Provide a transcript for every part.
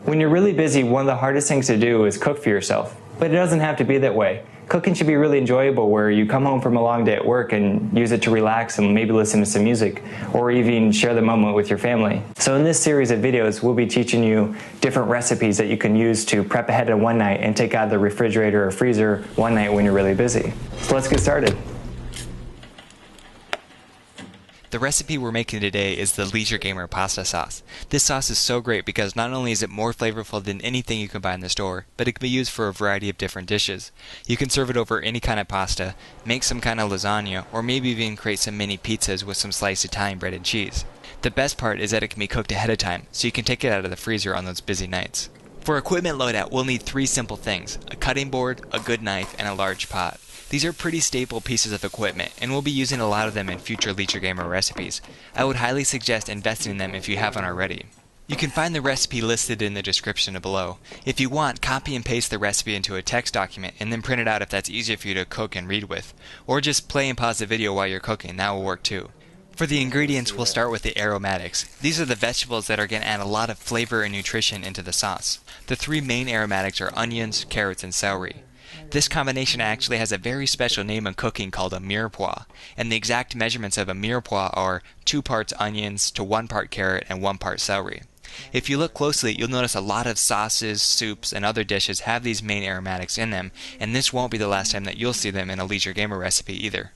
When you're really busy, one of the hardest things to do is cook for yourself. But it doesn't have to be that way. Cooking should be really enjoyable, where you come home from a long day at work and use it to relax and maybe listen to some music, or even share the moment with your family. So in this series of videos, we'll be teaching you different recipes that you can use to prep ahead of one night and take out of the refrigerator or freezer one night when you're really busy. So let's get started. The recipe we're making today is the Leisure Gamer pasta sauce. This sauce is so great because not only is it more flavorful than anything you can buy in the store, but it can be used for a variety of different dishes. You can serve it over any kind of pasta, make some kind of lasagna, or maybe even create some mini pizzas with some sliced Italian bread and cheese. The best part is that it can be cooked ahead of time, so you can take it out of the freezer on those busy nights. For equipment loadout, we'll need 3 simple things: a cutting board, a good knife, and a large pot. These are pretty staple pieces of equipment, and we'll be using a lot of them in future Leisure Gamer recipes. I would highly suggest investing in them if you haven't already. You can find the recipe listed in the description below. If you want, copy and paste the recipe into a text document and then print it out if that's easier for you to cook and read with. Or just play and pause the video while you're cooking, that will work too. For the ingredients, we'll start with the aromatics. These are the vegetables that are going to add a lot of flavor and nutrition into the sauce. The 3 main aromatics are onions, carrots, and celery. This combination actually has a very special name in cooking called a mirepoix, and the exact measurements of a mirepoix are 2 parts onions to 1 part carrot and 1 part celery. If you look closely, you'll notice a lot of sauces, soups, and other dishes have these main aromatics in them, and this won't be the last time that you'll see them in a Leisure Gamer recipe either.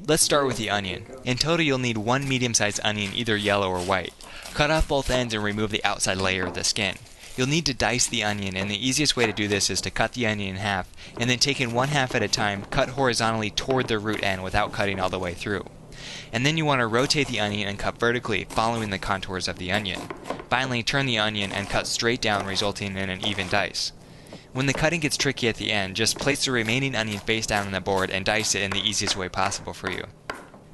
Let's start with the onion. In total, you'll need 1 medium-sized onion, either yellow or white. Cut off both ends and remove the outside layer of the skin. You'll need to dice the onion, and the easiest way to do this is to cut the onion in half, and then taking 1 half at a time, cut horizontally toward the root end without cutting all the way through. And then you want to rotate the onion and cut vertically, following the contours of the onion. Finally, turn the onion and cut straight down, resulting in an even dice. When the cutting gets tricky at the end, just place the remaining onion face down on the board and dice it in the easiest way possible for you.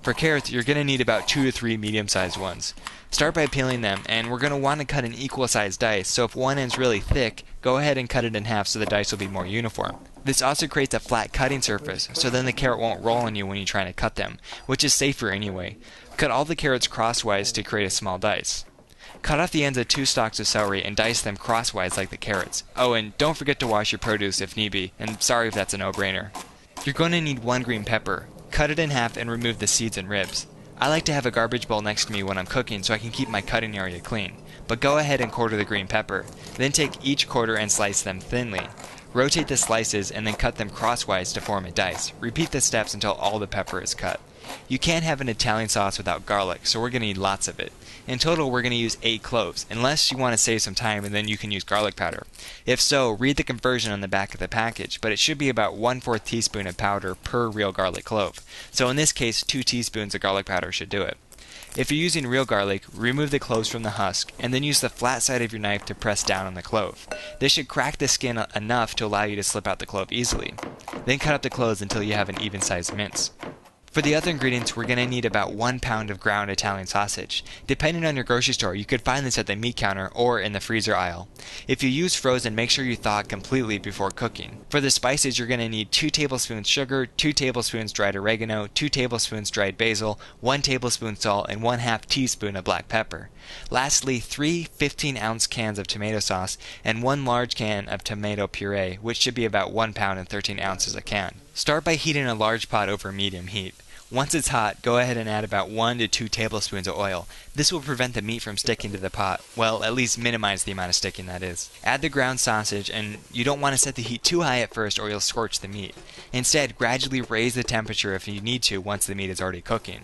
For carrots, you're going to need about 2 to 3 medium-sized ones. Start by peeling them, and we're going to want to cut an equal-sized dice, so if one end's really thick, go ahead and cut it in half so the dice will be more uniform. This also creates a flat cutting surface, so then the carrot won't roll on you when you're trying to cut them, which is safer anyway. Cut all the carrots crosswise to create a small dice. Cut off the ends of 2 stalks of celery and dice them crosswise like the carrots. Oh, and don't forget to wash your produce if need be, and sorry if that's a no-brainer. You're going to need 1 green pepper. Cut it in half and remove the seeds and ribs. I like to have a garbage bowl next to me when I'm cooking so I can keep my cutting area clean. But go ahead and quarter the green pepper. Then take each quarter and slice them thinly. Rotate the slices and then cut them crosswise to form a dice. Repeat the steps until all the pepper is cut. You can't have an Italian sauce without garlic, so we're going to need lots of it. In total, we're going to use 8 cloves, unless you want to save some time and then you can use garlic powder. If so, read the conversion on the back of the package, but it should be about 1/4 teaspoon of powder per real garlic clove. So in this case, 2 teaspoons of garlic powder should do it. If you're using real garlic, remove the cloves from the husk, and then use the flat side of your knife to press down on the clove. This should crack the skin enough to allow you to slip out the clove easily. Then cut up the cloves until you have an even-sized mince. For the other ingredients, we're going to need about 1 pound of ground Italian sausage. Depending on your grocery store, you could find this at the meat counter or in the freezer aisle. If you use frozen, make sure you thaw it completely before cooking. For the spices, you're going to need 2 tablespoons sugar, 2 tablespoons dried oregano, 2 tablespoons dried basil, 1 tablespoon salt, and 1/2 teaspoon of black pepper. Lastly, 3 15-ounce cans of tomato sauce and 1 large can of tomato puree, which should be about 1 pound and 13 ounces a can. Start by heating a large pot over medium heat. Once it's hot, go ahead and add about 1 to 2 tablespoons of oil. This will prevent the meat from sticking to the pot. Well, at least minimize the amount of sticking, that is. Add the ground sausage, and you don't want to set the heat too high at first or you'll scorch the meat. Instead, gradually raise the temperature if you need to once the meat is already cooking.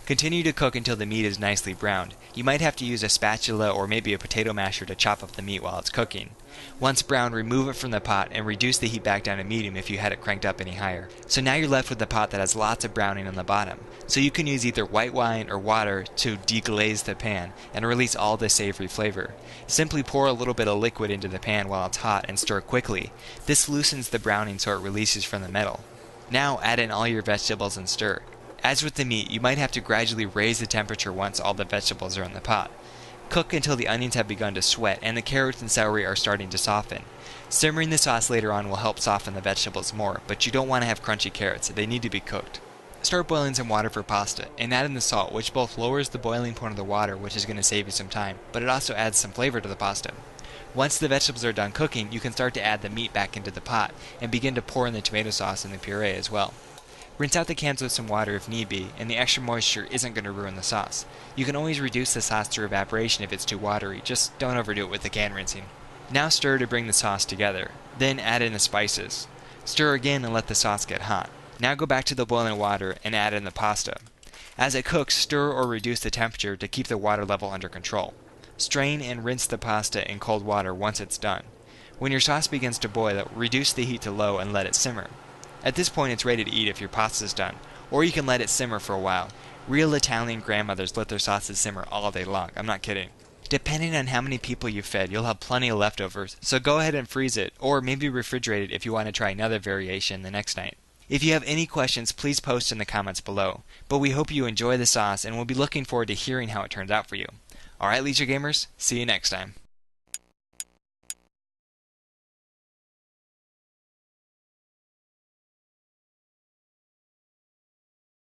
Continue to cook until the meat is nicely browned. You might have to use a spatula or maybe a potato masher to chop up the meat while it's cooking. Once browned, remove it from the pot and reduce the heat back down to medium if you had it cranked up any higher. So now you're left with a pot that has lots of browning on the bottom. So you can use either white wine or water to deglaze the pan and release all the savory flavor. Simply pour a little bit of liquid into the pan while it's hot and stir quickly. This loosens the browning so it releases from the metal. Now add in all your vegetables and stir. As with the meat, you might have to gradually raise the temperature once all the vegetables are in the pot. Cook until the onions have begun to sweat and the carrots and celery are starting to soften. Simmering the sauce later on will help soften the vegetables more, but you don't want to have crunchy carrots, they need to be cooked. Start boiling some water for pasta, and add in the salt, which both lowers the boiling point of the water, which is going to save you some time, but it also adds some flavor to the pasta. Once the vegetables are done cooking, you can start to add the meat back into the pot and begin to pour in the tomato sauce and the puree as well. Rinse out the cans with some water if need be, and the extra moisture isn't going to ruin the sauce. You can always reduce the sauce through evaporation if it's too watery, just don't overdo it with the can rinsing. Now stir to bring the sauce together, then add in the spices. Stir again and let the sauce get hot. Now go back to the boiling water and add in the pasta. As it cooks, stir or reduce the temperature to keep the water level under control. Strain and rinse the pasta in cold water once it's done. When your sauce begins to boil, reduce the heat to low and let it simmer. At this point it's ready to eat if your pasta is done, or you can let it simmer for a while. Real Italian grandmothers let their sauces simmer all day long, I'm not kidding. Depending on how many people you fed, you'll have plenty of leftovers, so go ahead and freeze it, or maybe refrigerate it if you want to try another variation the next night. If you have any questions, please post in the comments below, but we hope you enjoy the sauce and we'll be looking forward to hearing how it turns out for you. Alright, Leisure Gamers, see you next time.